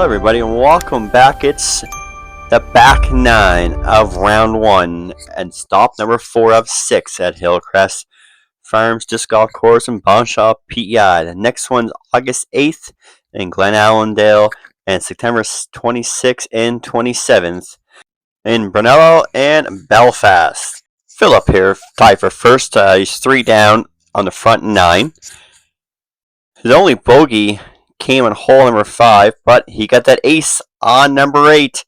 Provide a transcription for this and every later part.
Hello everybody and welcome back. It's the back 9 of round 1 and stop number 4 of 6 at Hillcrest Farms Disc Golf Course in Bonshow, PEI. The next one's August 8th in Glen Allendale and September 26th and 27th in Brunello and Belfast. Philip here tied for first. He's 3 down on the front 9. His only bogey came on hole number 5, but he got that ace on number 8.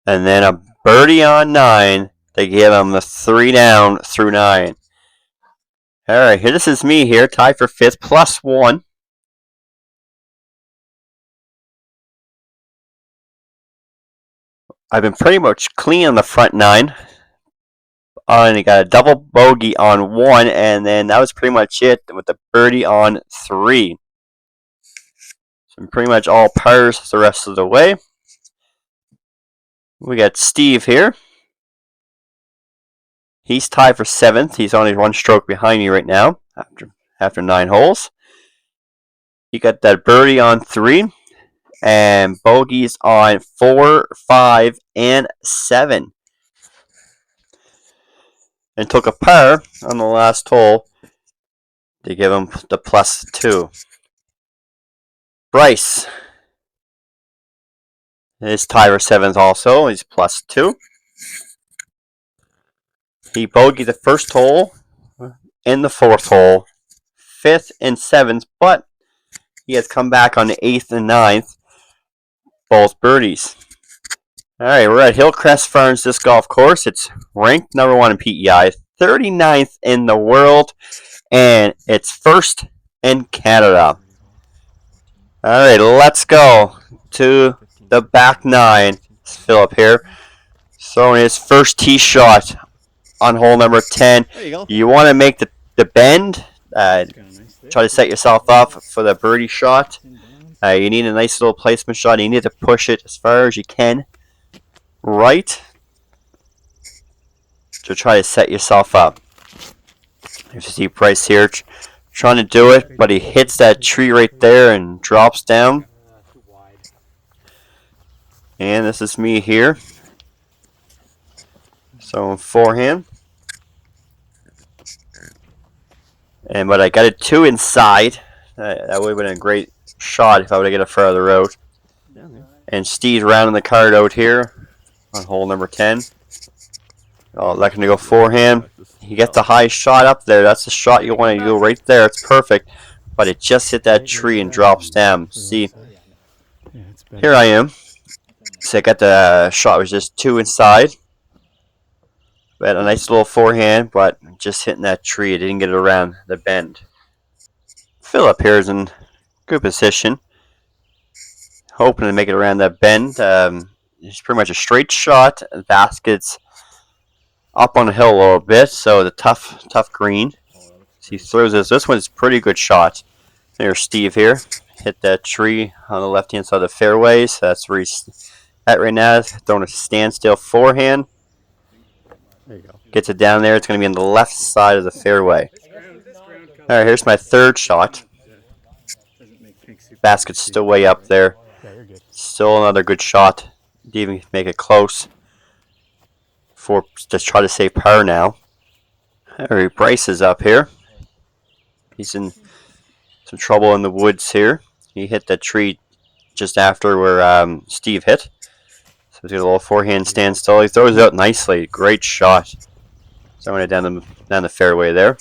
And then a birdie on 9. They gave him the 3 down through 9. Alright, here this is me here, tied for 5th, +1. I've been pretty much clean on the front 9. I only got a double bogey on 1, and then that was pretty much it with the birdie on 3. So pretty much all pars the rest of the way. We got Steve here. He's tied for 7th. He's only 1 stroke behind me right now after 9 holes. He got that birdie on 3 and bogeys on 4, 5, and 7. And took a par on the last hole to give him the +2. Bryce is tied for 7th also. He's +2. He bogeyed the first hole and the 4th hole, 5th and 7th, but he has come back on the 8th and 9th, both birdies. Alright, we're at Hillcrest Farms Disc Golf Course. It's ranked number 1 in PEI, 39th in the world, and it's first in Canada. Alright, let's go to the back 9. It's Philip here, throwing his first tee shot on hole number 10. You want to make the bend, try to set yourself up for the birdie shot. You need a nice little placement shot. You need to push it as far as you can right to try to set yourself up. You see Bryce here trying to do it, but he hits that tree right there and drops down. And this is me here. So forehand. But I got it 2 inside. That would have been a great shot if I would have got it further out. And Steve's rounding the card out here on hole number 10. Electing to go forehand. He gets the high shot up there. That's the shot you want to do right there. It's perfect. But it just hit that tree and drops down. See, here I am. So I got the shot was just 2 inside. Had a nice little forehand, but just hitting that tree. It didn't get it around the bend. Philip here is in good position. Hoping to make it around that bend. It's pretty much a straight shot. The basket's up on the hill a little bit, so the tough green. So he throws this. This one's a pretty good shot. There's Steve here. Hit that tree on the left-hand side of the fairway. So that's where he's at right now. Throwing a standstill forehand. There you go. Gets it down there. It's going to be on the left side of the fairway. Alright, here's my 3rd shot. Basket's still way up there. Still another good shot. Didn't even make it close. For just try to save par now. Alright, Bryce is up here. He's in some trouble in the woods here. He hit that tree just after where Steve hit. So he's got a little forehand standstill. He throws it out nicely. Great shot. Throwing it down the fairway there.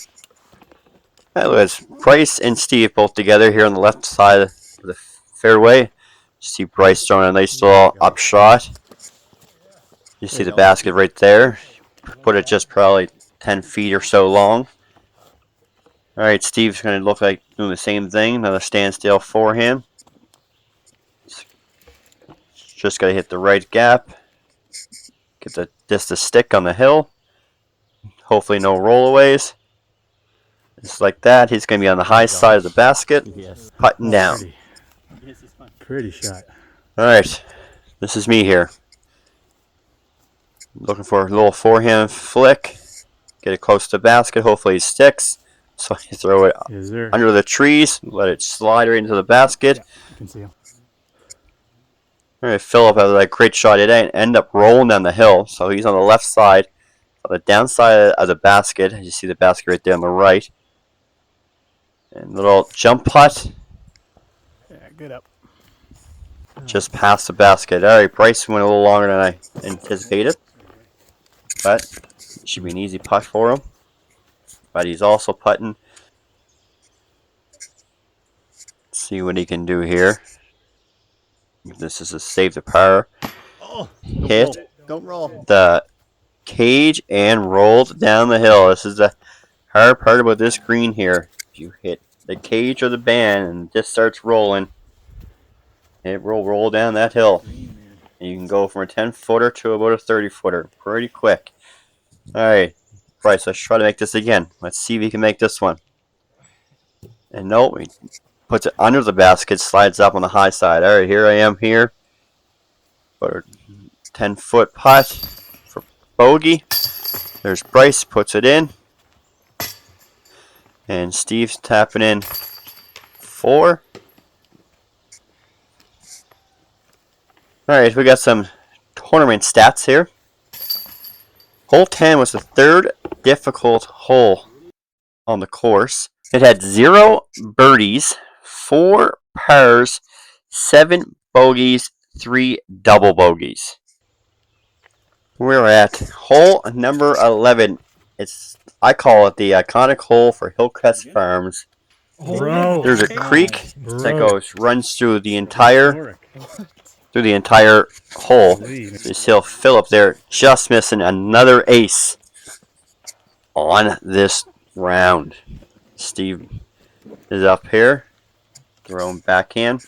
That was Bryce and Steve both together here on the left side of the fairway. You see Bryce throwing a nice little up shot. You see the basket right there. Put it just probably 10 feet or so long. Alright, Steve's going to look like doing the same thing. Another standstill forehand. Just got to hit the right gap. Get the stick on the hill. Hopefully no rollaways. Just like that. He's going to be on the high side of the basket. Putting down. Pretty shot. Alright. This is me here. Looking for a little forehand flick. Get it close to the basket. Hopefully it sticks. So you throw it under the trees. Let it slide right into the basket. You can see him. Alright, Philip has a great shot. It didn't end up rolling down the hill, so he's on the left side. On the downside of the basket, you see the basket right there on the right. And little jump putt. Yeah, good up. Just past the basket. Alright, Bryce went a little longer than I anticipated. But it should be an easy putt for him. But he's also putting. Let's see what he can do here. This is a save the par. Oh, Hit don't roll. the cage and rolled down the hill. This is the hard part about this green here. If you hit the cage or the band and it just starts rolling, it will roll down that hill. And you can go from a 10-footer to about a 30-footer pretty quick. Alright, Bryce, let's try to make this again. Let's see if he can make this one. And no, he puts it under the basket, slides up on the high side. Alright, here I am here. For a 10-foot putt for bogey. There's Bryce, puts it in. And Steve's tapping in 4. Alright, we got some tournament stats here. Hole 10 was the 3rd difficult hole on the course. It had 0 birdies, 4 pars, 7 bogeys, 3 double bogeys. We're at hole number 11. I call it the iconic hole for Hillcrest Farms. Bro. There's a creek Bro. that runs through the entire hole. You see Philip there just missing another ace on this round. Steve is up here, throwing backhand.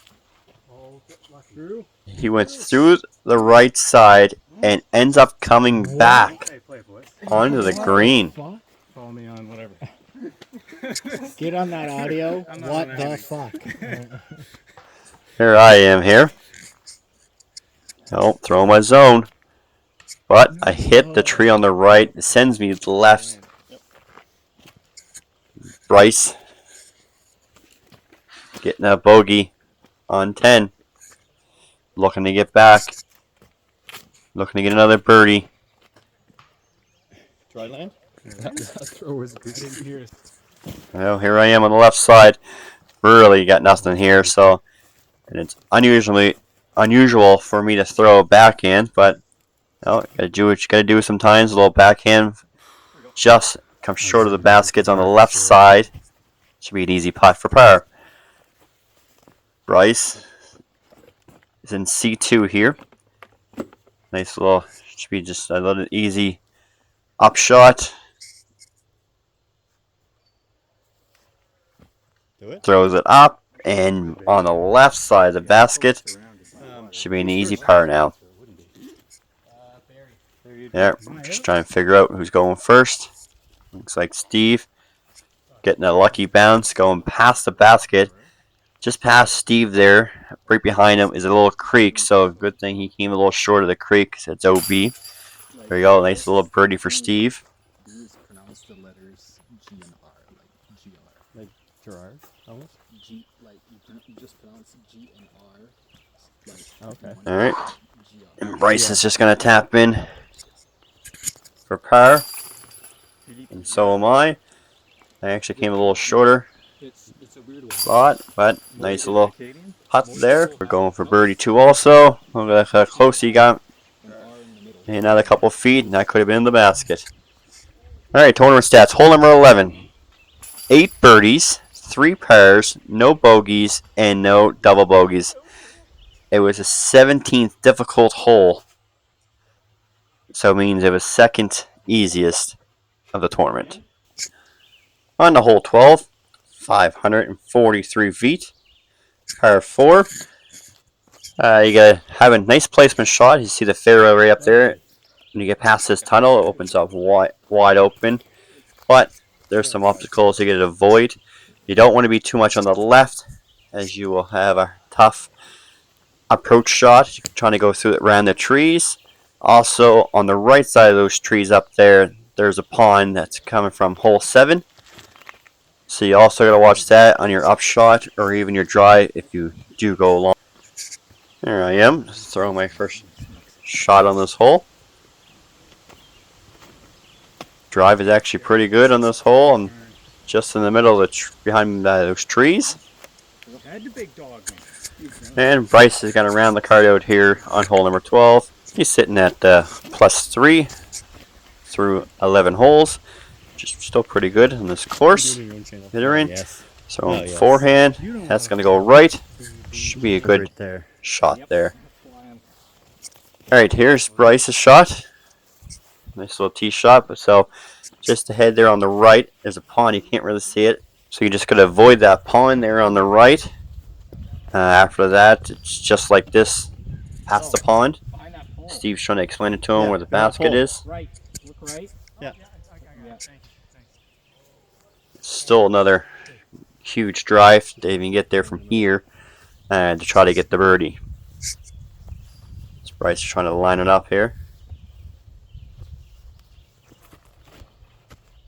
He went through the right side and ends up coming back onto the green. Follow me on whatever. Get on that audio. What the fuck? Here I am here. Oh, throw my zone. But I hit the tree on the right. It sends me to the left. Bryce getting a bogey on 10. Looking to get back. Looking to get another birdie. Dry land? That throw was good. I didn't hear it. Well, here I am on the left side. Really got nothing here, so and it's unusual for me to throw a backhand, but you gotta do what you gotta do sometimes. A little backhand just comes short of the baskets on the left side. Should be an easy putt for par. Bryce is in C2 here. Nice little, should be just a little easy upshot. Throws it up and on the left side of the basket. Should be an easy par now. Yeah, just trying to figure out who's going first. Looks like Steve getting a lucky bounce, going past the basket. Just past Steve there. Right behind him is a little creek, so good thing he came a little short of the creek. So it's OB. There you go, nice little birdie for Steve. Pronounce the letters G and R, like GR. Like Gerard, almost? G, like you just pronounce G and R. Like, okay. Alright. And Bryce is just going to tap in for par. And so am I. I actually came a little shorter it's a weird one. spot, but nice little putt there. We're going for birdie 2 also. Look at how close he got. And another couple feet, and that could have been in the basket. Alright, tournament stats. Hole number 11. 8 birdies, 3 pars, no bogeys, and no double bogeys. It was the 17th difficult hole. So it means it was second easiest of the tournament. On to hole 12, 543 feet, par 4. You gotta have a nice placement shot. You see the fairway right up there. When you get past this tunnel, it opens up wide open. But there's some obstacles you gotta avoid. You don't want to be too much on the left, as you will have a tough approach shot. You're trying to go through it around the trees. Also, on the right side of those trees up there, there's a pond that's coming from hole 7. So you also got to watch that on your upshot or even your drive if you do go along. There I am, just throwing my first shot on this hole. Drive is actually pretty good on this hole. I'm just in the middle of behind those trees. Had the big dog, man. And Bryce is going to round the card out here on hole number 12. He's sitting at +3 through 11 holes. Just still pretty good on this course. Considering. Yes. So Oh, yes. forehand, that's going to go right. Should be a good Right there. shot there. Alright, here's Bryce's shot. Nice little tee shot. But so just ahead there on the right is a pond. You can't really see it. So you just got to avoid that pond there on the right. After that, it's just like this, past the pond. Steve's trying to explain it to him where the basket is. Right. Look right. Yeah. Yeah. Still another huge drive to even get there from here to try to get the birdie. So Bryce is trying to line it up here.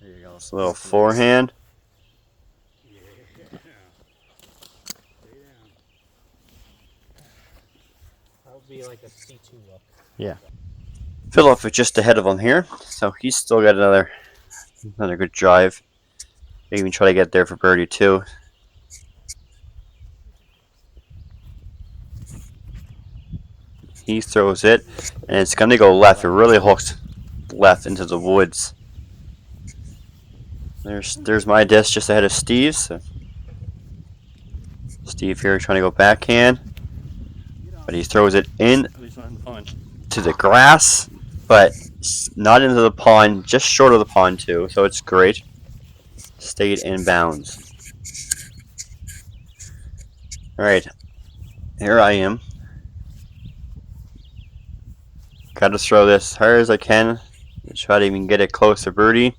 There you go. It's a little forehand. Be like a C2 look. Yeah. Philip is just ahead of him here, so he's still got another good drive. Even try to get there for birdie too. He throws it, and it's gonna go left. It really hooks left into the woods. There's my disc just ahead of Steve's. So Steve here trying to go backhand. But he throws it in to the grass, but not into the pond, just short of the pond too, so it's great. Stayed in bounds. Alright, here I am. Got to throw this as hard as I can to try to even get it close to birdie.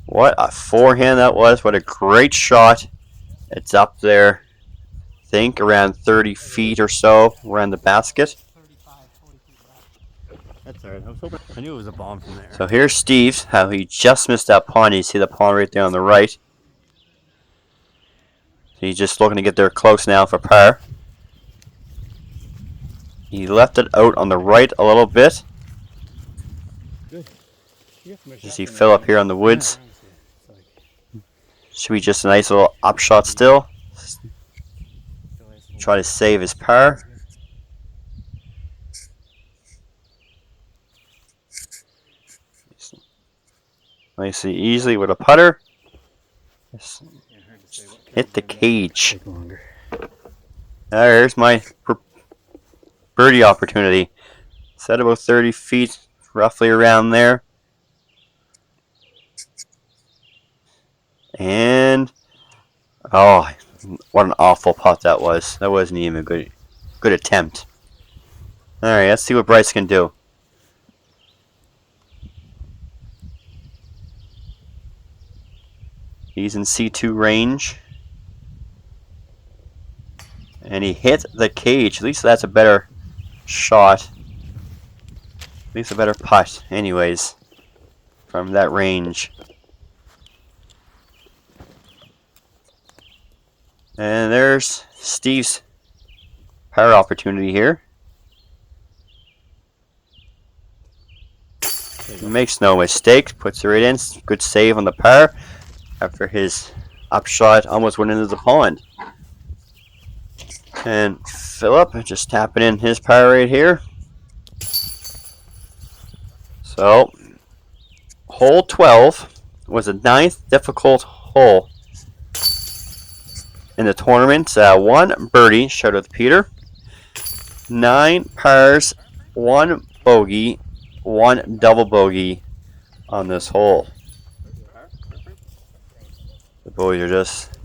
What a forehand that was. What a great shot. It's up there, I think around 30 feet or so around the basket. That's alright. I knew it was a bomb from there. So here's Steve, how he just missed that pond. You see the pond right there on the right. He's just looking to get there close now for par. He left it out on the right a little bit. Good. You see Philip here on the woods. Should be just a nice little upshot still. Try to save his par. Nicely, easily with a putter. Just hit the cage. There's my birdie opportunity. Set about 30 feet, roughly around there. And oh, what an awful putt that was. That wasn't even a good attempt. Alright, let's see what Bryce can do. He's in C2 range. And he hit the cage. At least that's a better shot. At least a better putt, anyways, from that range. And there's Steve's par opportunity here. He makes no mistake, puts it right in. Good save on the par after his upshot almost went into the pond. And Philip just tapping in his par right here. So, hole 12 was the 9th difficult hole in the tournament. 1 birdie, shout out to Peter. 9 pars, 1 bogey, 1 double bogey on this hole. The boys are just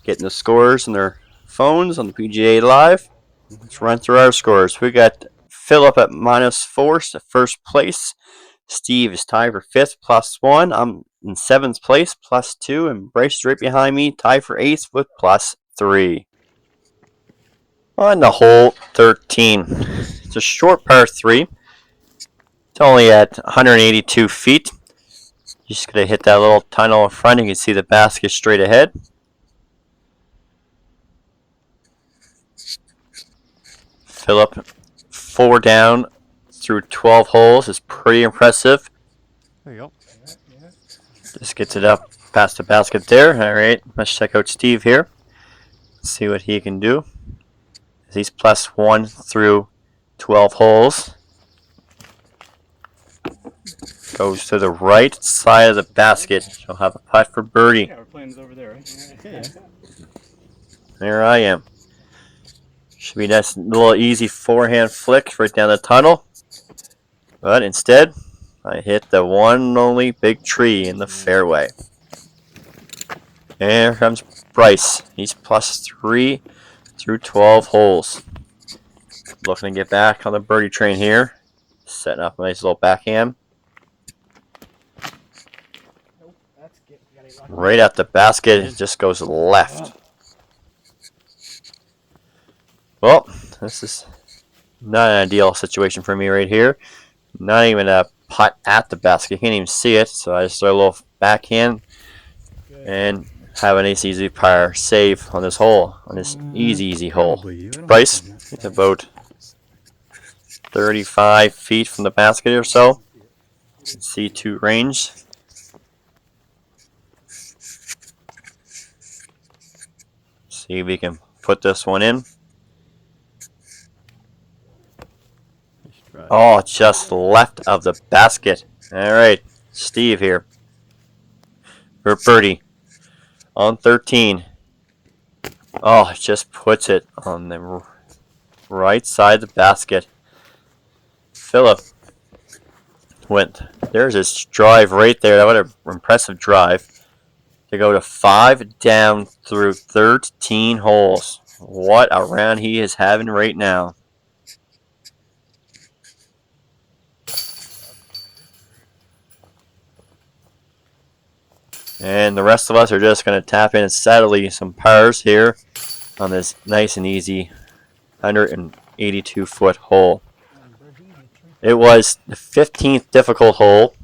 getting the scores on their phones on the PGA Live. Let's run through our scores. We got Philip at -4, first place. Steve is tied for 5th, +1. I'm in 7th place, +2. And Bryce is right behind me, tied for 8th with +3. On the hole 13. It's a short par 3. It's only at 182 feet. Just going to hit that little tunnel in front. You can see the basket straight ahead. Philip, 4 down through 12 holes is pretty impressive. There you go. Just gets it up past the basket there. All right, let's check out Steve here. See what he can do. He's +1 through 12 holes. Goes to the right side of the basket. He'll have a putt for birdie. Yeah, we're playing this over there, right? Yeah. There I am. Should be a nice little easy forehand flick right down the tunnel. But instead, I hit the one and only big tree in the fairway. And here comes Bryce. He's +3 through 12 holes. Looking to get back on the birdie train here. Setting up a nice little backhand. Right at the basket, it just goes left. Well, this is not an ideal situation for me right here. Not even a putt at the basket. You can't even see it. So I just throw a little backhand and have a nice easy par save on this hole. On this easy hole. Bryce, it's about 35 feet from the basket or so. C2 range. See if we can put this one in. Oh, just left of the basket. All right, Steve here for birdie on 13. Oh, it just puts it on the right side of the basket. Philip went. There's his drive right there. That was an impressive drive to go to 5 down through 13 holes. What a round he is having right now. And the rest of us are just going to tap in steadily some pars here on this nice and easy 182-foot hole. It was the 15th difficult hole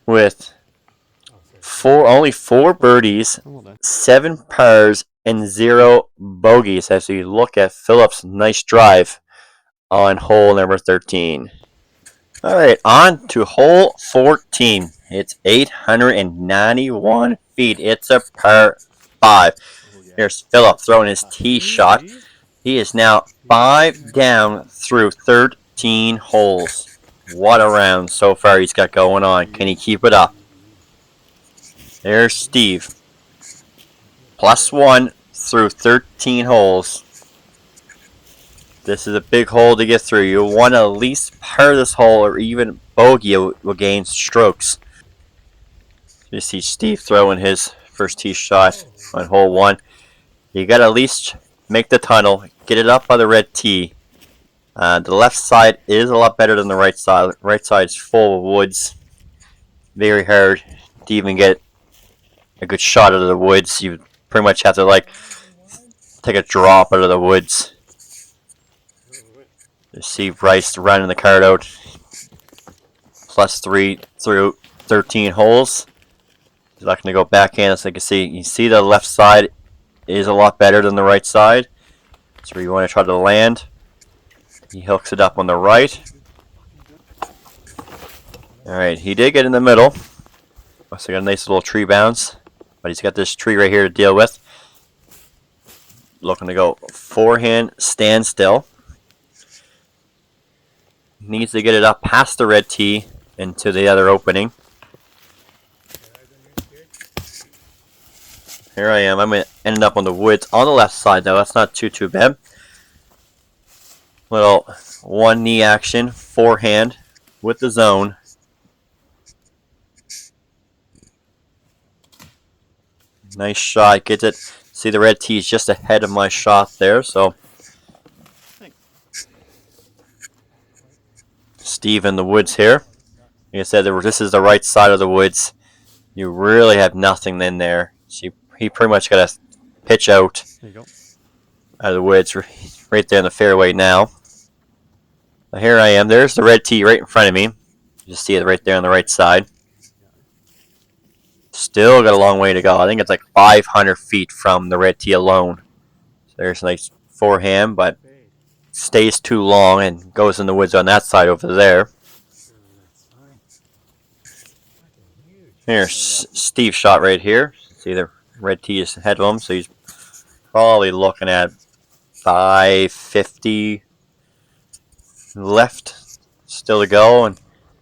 with only 4 birdies, 7 pars, and 0 bogeys as we look at Philip's nice drive on hole number 13. All right, on to hole 14. It's 891 feet. It's a par 5. Here's Philip throwing his tee shot. He is now 5 down through 13 holes. What a round so far he's got going on. Can he keep it up? There's Steve. +1 through 13 holes. This is a big hole to get through. You want to at least par this hole or even bogey will gain strokes. You see Steve throwing his first tee shot on hole 1. You got to at least make the tunnel, get it up by the red tee. The left side is a lot better than the right side. The right side is full of woods. Very hard to even get a good shot out of the woods. You pretty much have to like take a drop out of the woods. You see Bryce running the card out. +3 through 13 holes. He's not going to go backhand, so you see the left side is a lot better than the right side. So you want to try to land. He hooks it up on the right. Alright, he did get in the middle. Also got a nice little tree bounce. But he's got this tree right here to deal with. Looking to go forehand standstill. Needs to get it up past the red tee into the other opening. Here I am. I'm going to end up on the woods on the left side though. That's not too bad. Little one knee action, forehand with the zone. Nice shot. Gets it. See the red tee is just ahead of my shot there. So Steve in the woods here. Like I said, this is the right side of the woods. You really have nothing in there. So he pretty much got to pitch out of the woods right there in the fairway now. Now here I am. There's the red tee right in front of me. You see it right there on the right side. Still got a long way to go. I think it's like 500 feet from the red tee alone. So there's a nice forehand, but stays too long and goes in the woods on that side over there. Here's Steve's shot right here. See the red tee is ahead of him, so he's probably looking at 550 left still to go. And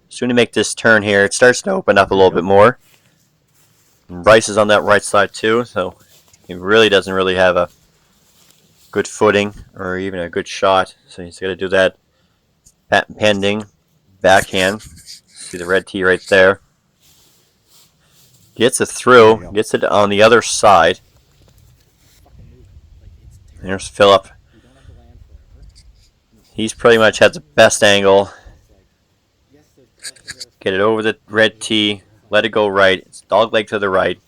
as soon as you make this turn here, it starts to open up a little bit more. And Bryce is on that right side too, so he really doesn't really have a good footing or even a good shot. So he's got to do that pending backhand. See the red tee right there. Gets it through, gets it on the other side. There's Philip. He's pretty much had the best angle. Get it over the red tee, let it go right. It's dog leg to the right.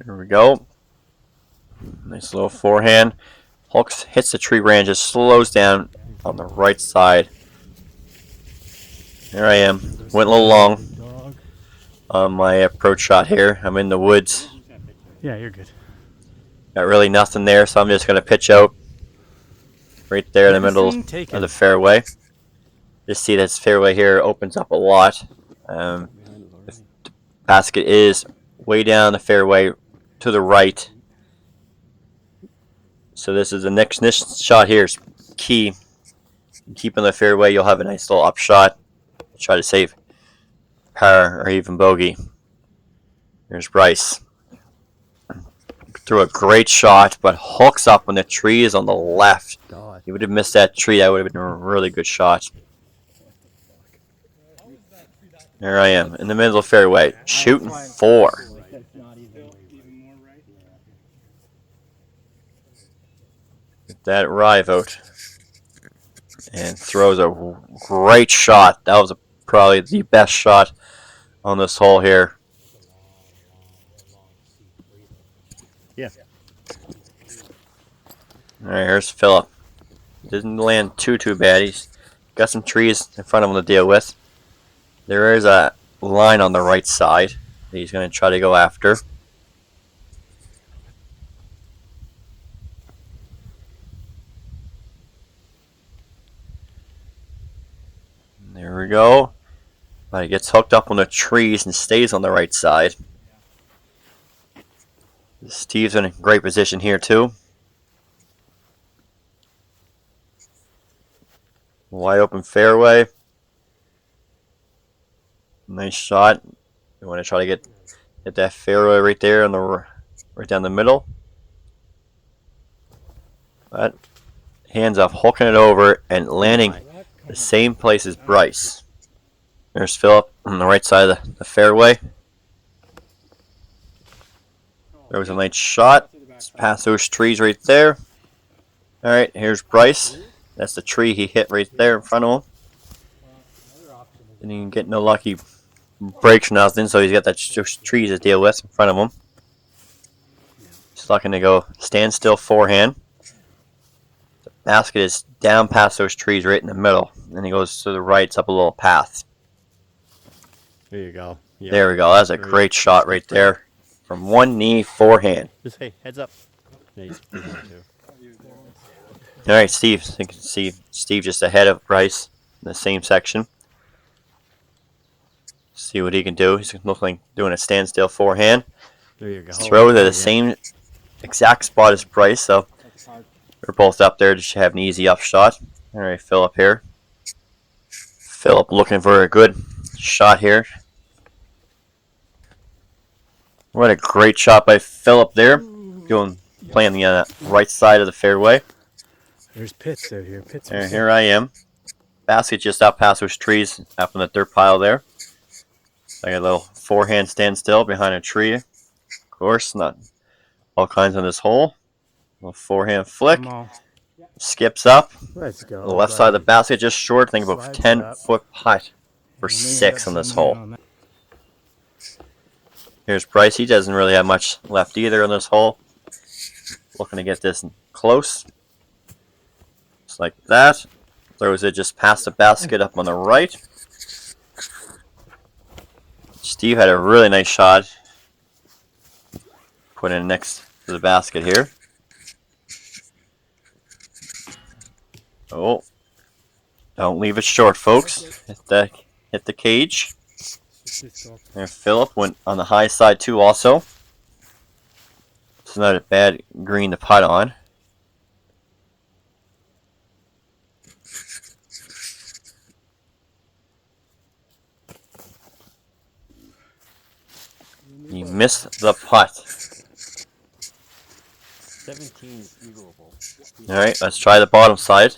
There we go. Nice little forehand. Hooks, hits the tree branch, just slows down on the right side. There I am. Went a little long on my approach shot here. I'm in the woods. Yeah, you're good. Got really nothing there, so I'm just going to pitch out right there in the middle of the fairway. Just see this fairway here opens up a lot. The basket is way down the fairway to the right. So this is the next shot here is key. Keeping the fairway, you'll have a nice little upshot. Try to save par or even bogey. Here's Bryce. Threw a great shot, but hooks up when the tree is on the left. He would have missed that tree. That would have been a really good shot. There I am in the middle of the fairway, shooting 4. Get that rye vote. And throws a great shot. That was probably the best shot on this hole here. Yeah. Alright, here's Philip. Didn't land too bad. He's got some trees in front of him to deal with. There is a line on the right side that he's going to try to go after. There we go. But he gets hooked up on the trees and stays on the right side. Steve's in a great position here too. Wide open fairway. Nice shot. You want to try to get that fairway right there on the right down the middle. But hands up, hooking it over and landing the same place as Bryce. There's Philip on the right side of the fairway. There was a nice shot. It's past those trees right there. Alright, here's Bryce. That's the tree he hit right there in front of him. Didn't even get no lucky breaks or nothing, so he's got that trees to deal with in front of him. He's looking to go standstill forehand. The basket is down past those trees right in the middle. Then he goes to the right, it's up a little path. There you go. Yep. There we go. That's a great shot right there. From one knee, forehand. Just hey, heads up. Yeah, Alright, Steve. You can see Steve just ahead of Bryce in the same section. See what he can do. He's looking like doing a standstill forehand. There you go. Throw to the same exact spot as Bryce, so they're both up there to have an easy upshot. Alright, Philip here. Philip looking for a good shot here. What a great shot by Philip there. Playing the right side of the fairway. There's pits out here. Here I am. Basket just out past those trees up in the dirt pile there. I got a little forehand standstill behind a tree. Of course, not all kinds on this hole. Little forehand flick. Skips up. Let's go. The left side of the basket just short. Think about 10-foot putt for 6 on this hole. Here's Bryce. He doesn't really have much left either on this hole. Looking to get this close. Just like that. Throws it just past the basket up on the right. Steve had a really nice shot. Put it next to the basket here. Oh. Don't leave it short, folks. Hit the cage. There, Philip went on the high side too also. It's not a bad green to putt on. He missed the putt. 17 is eagleable. Alright, let's try the bottom side.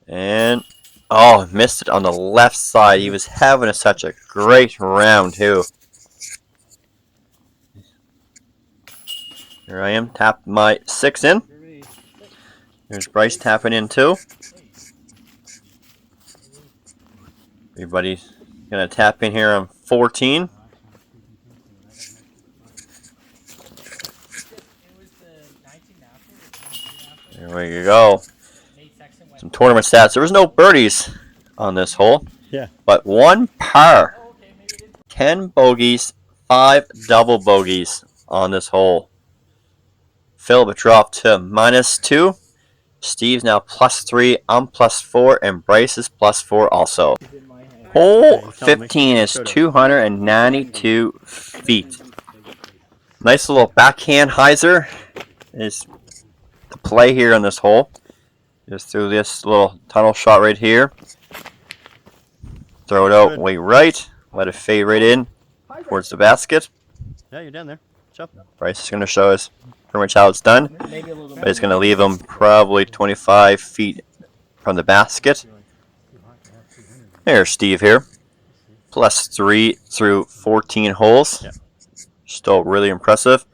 And, oh, missed it on the left side. He was having such a great round, too. Here I am, tapped my 6 in. There's Bryce tapping in, too. Everybody's going to tap in here on 14. There we go. Some tournament stats. There was no birdies on this hole. Yeah. But 1 par. 10 bogeys, 5 double bogeys on this hole. Philip dropped to -2. Steve's now +3. I'm +4. And Bryce is +4 also. Hole 15 is 292 feet. Nice little backhand hyzer is the play here on this hole. Just through this little tunnel shot right here. Throw it out way right. Let it fade right in towards the basket. Yeah, you're down there. Jump. Bryce is going to show us pretty much how it's done. But it's going to leave him probably 25 feet from the basket. There's Steve here. +3 through 14 holes. Yeah. Still really impressive.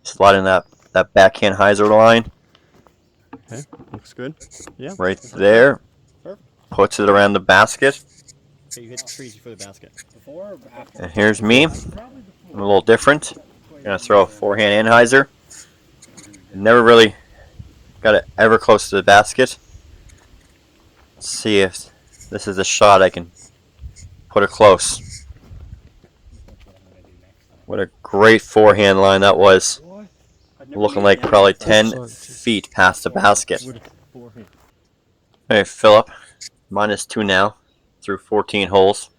Sliding that backhand hyzer line. Okay, looks good. Yeah. Right there. Puts it around the basket. Okay, you hit the trees before the basket. And here's me. I'm a little different. Gonna throw a forehand and hyzer. Never really got it ever close to the basket. Let's see if this is a shot I can put it close. What a great forehand line that was. Looking like probably 10 feet past the basket. Hey, Philip. -2 now through 14 holes.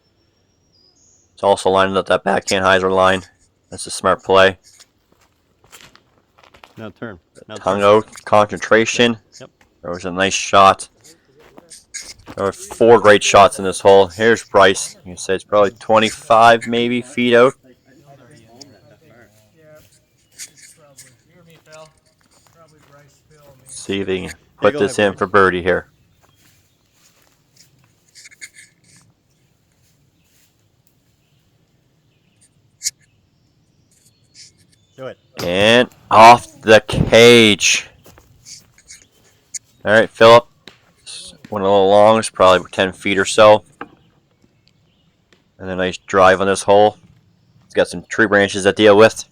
It's also lining up that backhand hyzer line. That's a smart play. Now turn. Now Tongue turn. out, concentration. Yep. There was a nice shot. There were 4 great shots in this hole. Here's Bryce. You can say it's probably 25 maybe feet out. See if he can put this in for birdie here. Do it. And off the cage. Alright, Philip. Went a little long. It's probably 10 feet or so. And a nice drive on this hole. It's got some tree branches to deal with.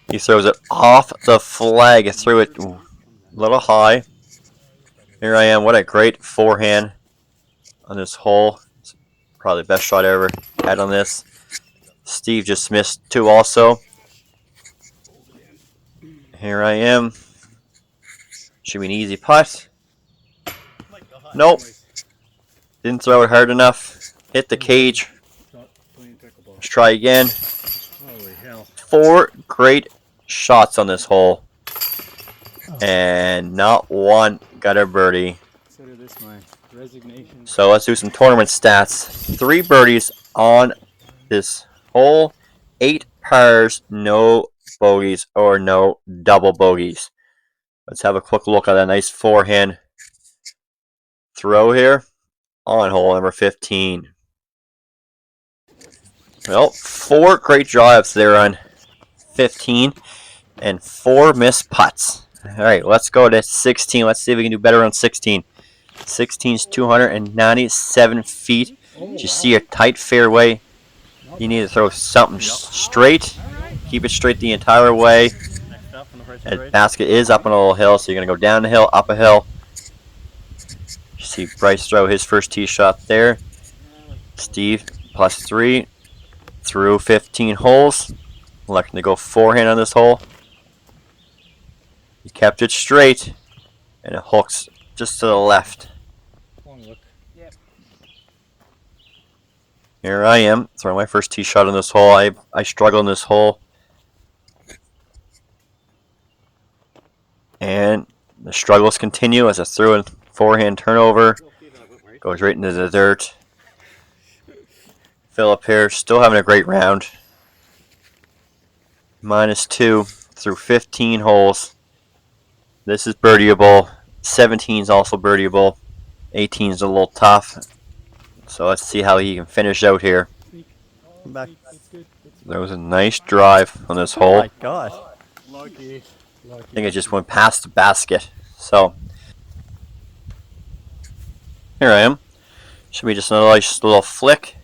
He throws it off the flag. It threw it a little high. Here I am. What a great forehand on this hole. It's probably the best shot I ever had on this. Steve just missed 2 also. Here I am. Should be an easy putt. Nope. Didn't throw it hard enough. Hit the cage. Let's try again. 4 great shots on this hole. And not one got a birdie. Consider this my resignation. So let's do some tournament stats. 3 birdies on this hole. 8 pars, no bogeys or no double bogeys. Let's have a quick look at that nice forehand throw here on hole number 15. Well, 4 great drives there on 15. and 4 missed putts. Alright, let's go to 16. Let's see if we can do better on 16. 16's 297 feet. Did you see a tight fairway? You need to throw something straight. Keep it straight the entire way. Next up on the right That side. basket is up on a little hill, so you're going to go down the hill, up a hill. You see Bryce throw his first tee shot there. Steve, +3, through 15 holes. Electing to go forehand on this hole. He kept it straight, and it hooks just to the left. Here I am, throwing my first tee shot on this hole. I struggle in this hole. And the struggles continue as I throw a forehand turnover. Goes right into the dirt. Philip here, still having a great round. -2 through 15 holes. This is birdieable. 17 is also birdieable. 18 is a little tough. So let's see how he can finish out here. Come back. There was a nice drive on this Oh hole. my god. Lucky. I think it just went past the basket. So here I am. Should be just another nice little flick.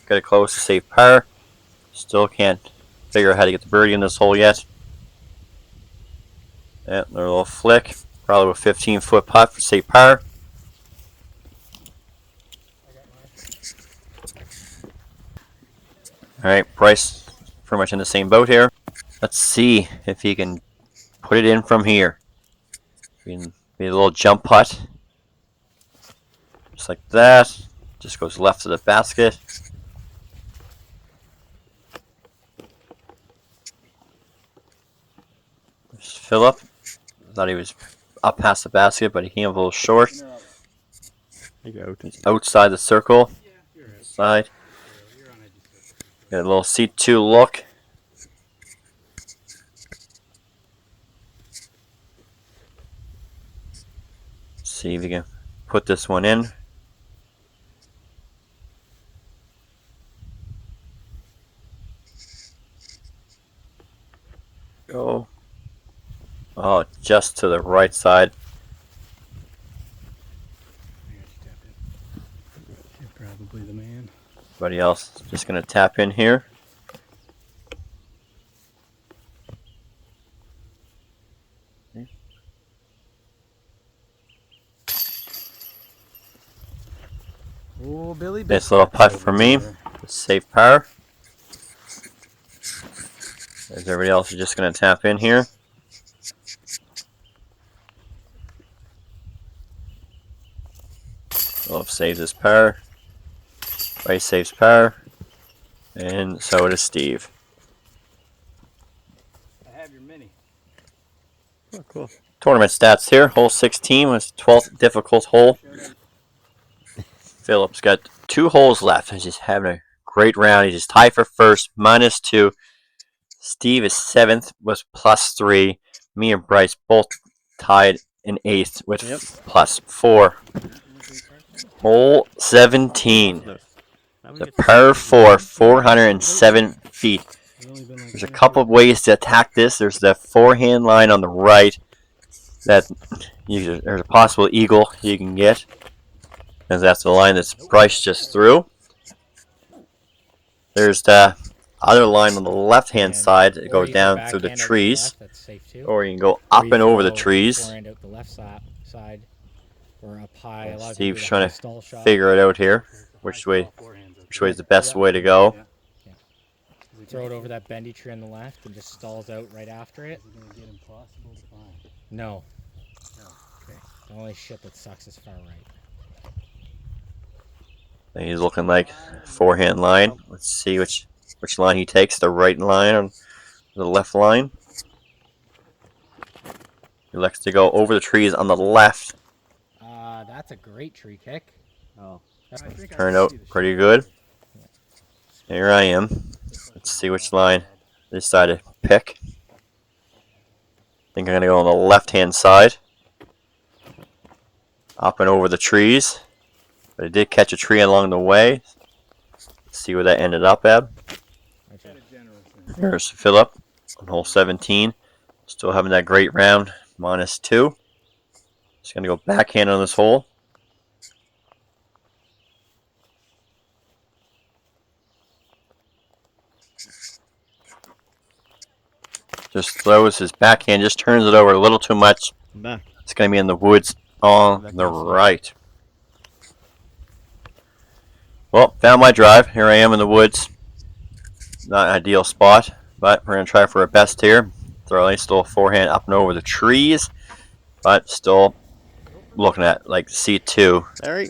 Got it close to safe par. Still can't figure out how to get the birdie in this hole yet. Yeah, another little flick. Probably a 15-foot putt for safe par. Alright, Bryce pretty much in the same boat here. Let's see if he can put it in from here. We can be a little jump putt. Just like that. Just goes left of the basket. There's Philip. Thought he was up past the basket, but he came up a little short. You go. He's outside the circle. Side. Got a little C2 look. See if we can put this one in. Go. Oh, just to the right side. You're probably the man. Everybody else just gonna tap in here. Oh, Billy. Nice little putt for me. Safe par. As everybody else is just gonna tap in here. Philip saves his par. Bryce saves par. And so does Steve. I have your mini. Oh, cool. Tournament stats here. Hole 16 was 12th difficult hole. Philip's got 2 holes left. He's just having a great round. He's just tied for first, -2. Steve is 7th, was +3. Me and Bryce both tied in 8th with +4. Hole 17. Now we The get to par 4, 407 feet. There's a couple of ways to attack this. There's the forehand line on the right. There's a possible eagle you can get. And that's the line that Bryce just threw. There's the other line on the left-hand side that goes down through the trees. Or you can go up and over the trees. Out the left side or up high. A lot of Steve's people do trying the to stall shot. figure it out here. Which way is the best way to go? Throw it over that bendy tree on the left and just stalls out right after it. Is it gonna get impossible to find? No. No. Okay. The only shit that sucks is far right. And he's looking like forehand line. Let's see which line he takes. The right line or the left line. He likes to go over the trees on the left. That's a great tree kick. Oh. Turned out pretty good. Here I am. Let's see which line I decide to pick. I think I'm going to go on the left-hand side. Up and over the trees. But I did catch a tree along the way. Let's see where that ended up at. Here's Philip on hole 17. Still having that great round. -2. Just going to go backhand on this hole. Just throws his backhand, just turns it over a little too much. I'm back. It's going to be in the woods on the right. Well, found my drive. Here I am in the woods. Not an ideal spot, but we're going to try for our best here. Throw a nice little forehand up and over the trees, but still looking at like C2 Larry.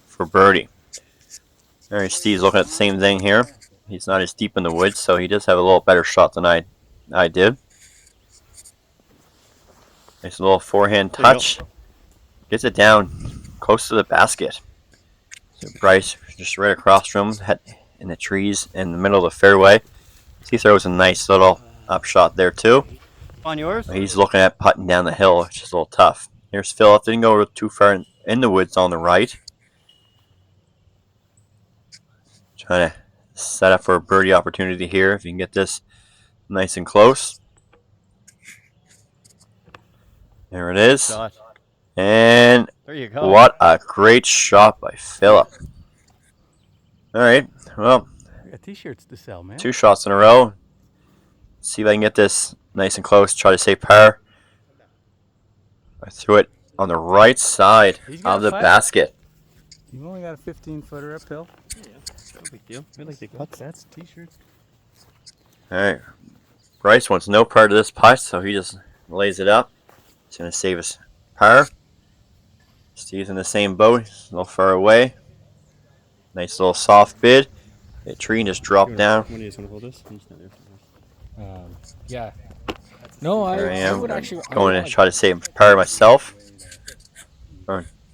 for birdie. There, Steve's looking at the same thing here. He's not as deep in the woods, so he does have a little better shot than I did. Nice little forehand touch. Gets it down close to the basket. So Bryce just right across from him, in the trees in the middle of the fairway. He throws a nice little upshot there too. On yours? He's looking at putting down the hill, which is a little tough. Here's Philip. Didn't go too far in the woods on the right. Trying to set up for a birdie opportunity here if you can get this nice and close. There it is. Shot. And There you go. what a great shot by Philip. Alright, well, I got t-shirts to sell, man. 2 shots in a row. See if I can get this nice and close. Try to save par. I threw it on the right side He's got of the five. basket. You've only got a 15-footer uphill. No big deal. We like the putts. That's t-shirts. Alright. Bryce wants no part of this putt, so he just lays it up. He's going to save us par. Steve's in the same boat. He's a little far away. Nice little soft bid. The tree just dropped down. When do you just want to hold this? I'm just not there. Yeah. No, Here I I am. would actually. I Going would to like- try to save par myself.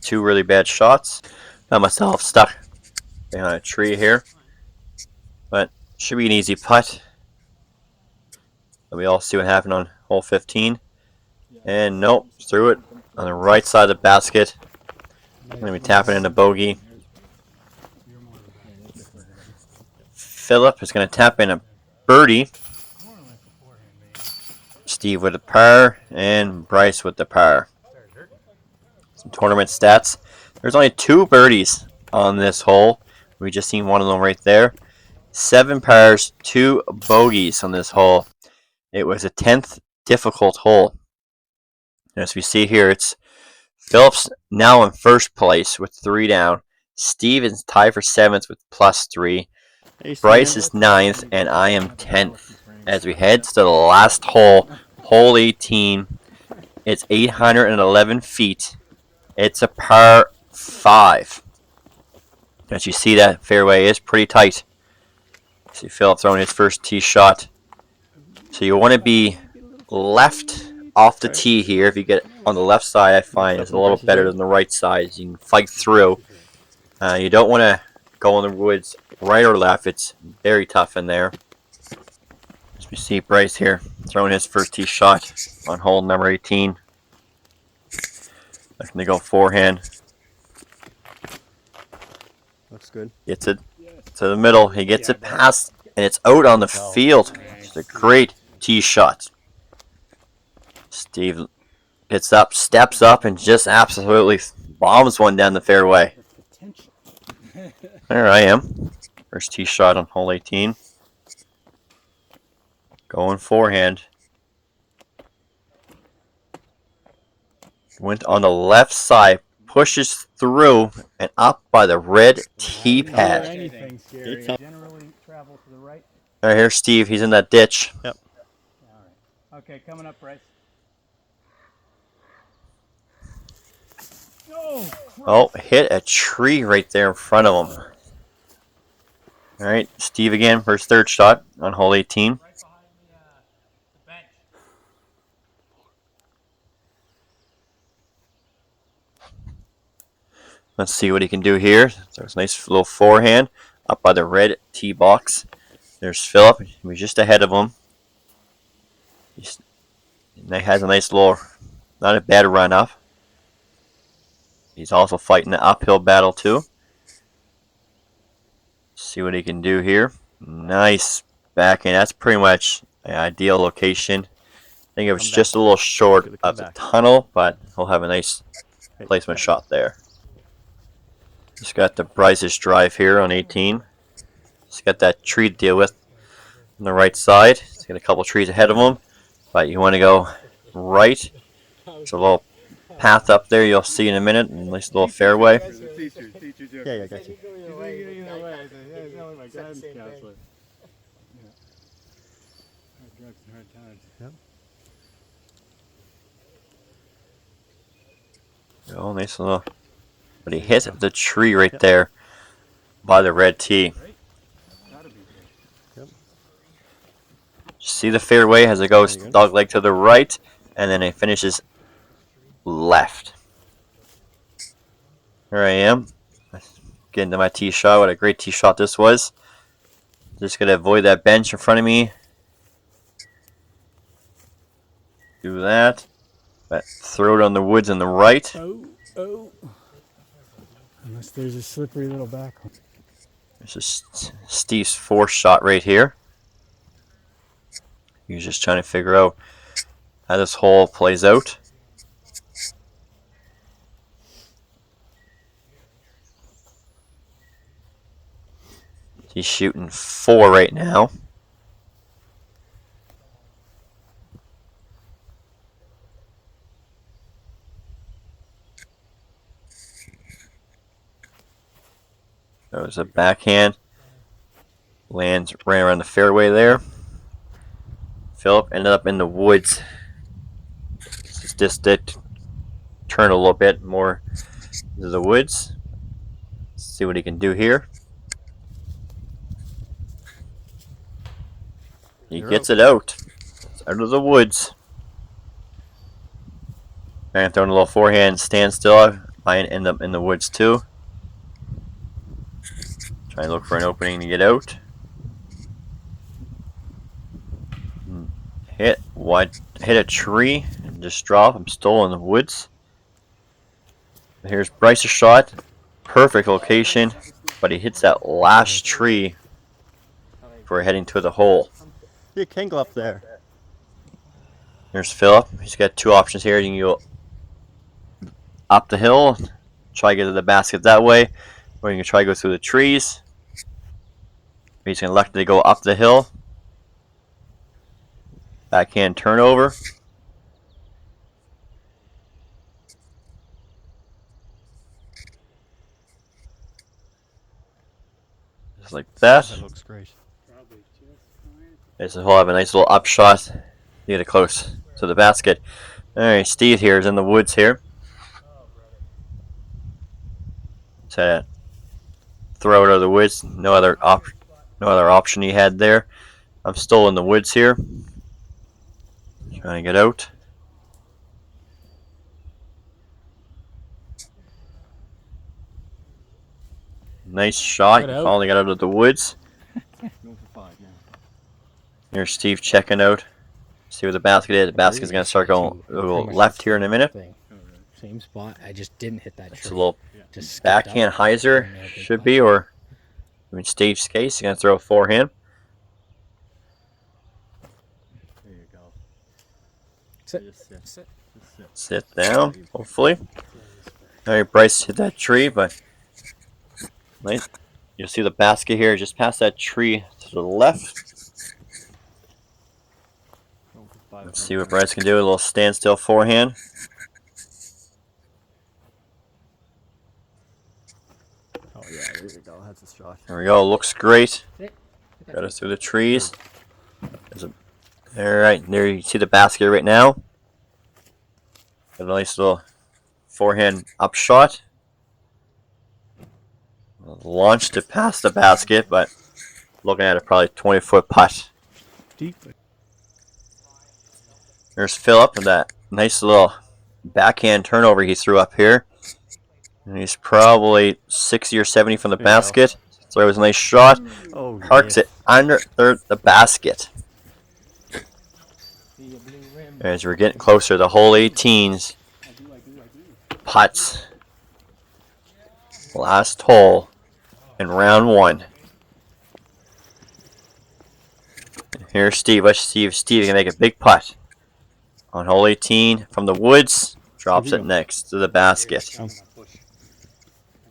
2 really bad shots. Got myself stuck behind a tree here. But should be an easy putt. But we all see what happened on hole 15. And nope, threw it on the right side of the basket. I'm going to be tapping into bogey. Philip is going to tap in a birdie. Steve with the par and Bryce with the par. Some tournament stats. There's only 2 birdies on this hole. We just seen one of them right there. 7 pars, 2 bogeys on this hole. It was a 10th difficult hole. As we see here, it's Phillips now in first place with 3 down. Steve is tied for 7th with +3. Hey, Bryce Steven. is 9th, and I am 10th. As we head to the last hole, hole 18. It's 811 feet. It's a par 5. As you see, that fairway is pretty tight. See Philip throwing his first tee shot. So you want to be left off the tee here. If you get on the left side, I find it's a little better than the right side. You can fight through. You don't want to go in the woods right or left. It's very tough in there. As we see Bryce here throwing his first tee shot on hole number 18. Looking to go forehand. Looks good. Gets it to the middle. He gets it past, and it's out on the field. It's a great tee shot. Steve gets up, steps up, and just absolutely bombs one down the fairway. There I am. First tee shot on hole 18. Going forehand. Went on the left side, pushes through and up by the red tee pad. Anything scary. It's up. Generally travel to the right. All right, here's Steve. He's in that ditch. All right. Okay, coming up, Bryce. Oh, hit a tree right there in front of him. All right, Steve again for his 3rd shot on hole 18. Right behind the bench. Let's see what he can do here. There's a nice little forehand up by the red tee box. There's Philip. He was just ahead of him. He has a nice little, not a bad run up. He's also fighting the uphill battle too. See what he can do here. Nice backhand. That's pretty much an ideal location. think it was Come just back. a little short Good to come of the back. tunnel, but he'll have a nice Hey, placement shot there. Just got the Bryce's drive here on 18. Just got that tree to deal with on the right side. He's got a couple trees ahead of him, but you want to go right. There's a little path up there you'll see in a minute, and a nice little fairway. Yeah, I got you. Yep. Oh, nice little. But he hit the tree right there by the red tee. Yep. See the fairway as it goes There you go. dog leg to the right, and then it finishes left. Here I am, getting to my tee shot. What a great tee shot this was. Just gonna avoid that bench in front of me. Do that. But throw it on the woods on the right. Oh. Unless there's a slippery little back. This is Steve's fourth shot right here. He's just trying to figure out how this hole plays out. He's shooting 4 right now. That was a backhand. Lands ran around the fairway there. Philip ended up in the woods. This did turn a little bit more into the woods. Let's see what he can do here. He gets it out. It's out of the woods. And throwing a little forehand standstill. Might end up in the woods too. Trying to look for an opening to get out. Hit a tree and just drop. I'm still in the woods. Here's Bryce's shot. Perfect location, but he hits that last tree before heading to the hole. You can go up there. There's Philip. He's got 2 options here. You can go up the hill, try to get to the basket that way, or you can try to go through the trees. He's going to elect to go up the hill. Backhand turnover. Just like that. That looks great. This will have a nice little upshot to get it close to the basket. Alright, Steve here is in the woods here. To throw it out of the woods. No other option he had there. I'm still in the woods here. Trying to get out. Nice shot. Get out. Finally got out of the woods. Going for 5 now. Here's Steve checking out. See where the basket is. The basket's going to start going left here in a minute. Thing. Same spot. I just didn't hit that It's a tree. little Just skipped backhand up. hyzer And made a big should putt. be, or I mean Steve's case, he's going to throw a forehand. There you go. Sit. Just sit. Sit. Just sit. Sit down, hopefully. Alright, Bryce hit that tree, but nice. You'll see the basket here just past that tree to the left. Going for 5. Let's see what Bryce can do. A little standstill forehand. Oh yeah, there you go. That's a shot. There we go. Looks great. Sit. Got us through the trees. Alright, there you see the basket right now. Got a nice little forehand up shot. Launched it past the basket, but looking at it, probably 20-foot putt. Deep. There's Philip with that nice little backhand turnover he threw up here. And he's probably 60 or 70 from the There you go. basket. Throws a nice shot. Oh, Parks it under the basket. As we're getting closer, the hole 18s. Putts. Last hole in round 1. Here's Steve. Watch Steve. Steve can make a big putt. on hole 18 from the woods. Drops Here it we go. next to the basket. I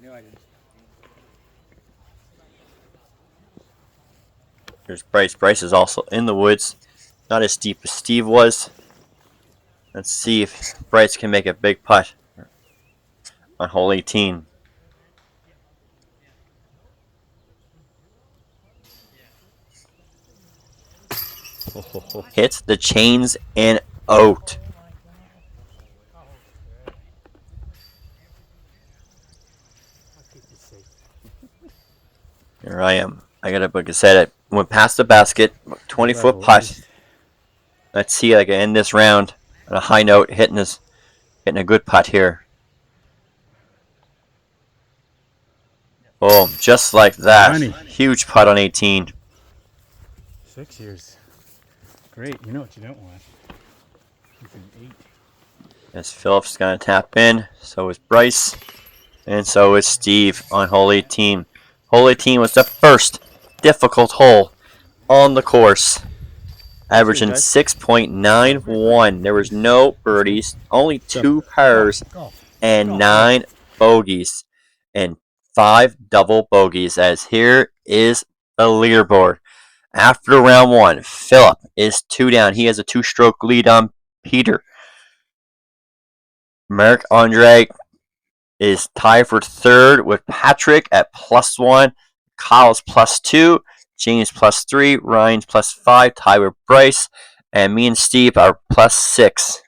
knew I did. Here's Bryce. Bryce is also in the woods. Not as deep as Steve was. Let's see if Bryce can make a big putt on hole 18. Hits the chains and out. Here I am. I got a book. I said it went past the basket. 20-foot putt. Let's see if I can end this round on a high note, hitting a good putt here. Boom, just like that. Money. Huge putt on 18. 6 years. Great. You know what you don't want? It's an 8. As Phillips is going to tap in. So is Bryce. And so is Steve on hole 18. Hole 18 was the first difficult hole on the course. Averaging 6.91. There was no birdies, only 2 pars, and 9 bogeys, and 5 double bogeys. As here is the leaderboard. After round 1, Philip is 2 down. He has a 2-stroke lead on Peter. Marc Andre is tied for 3rd with Patrick at +1. Kyle's +2. James +3. Ryan's +5. Tied with Bryce. And me and Steve are +6.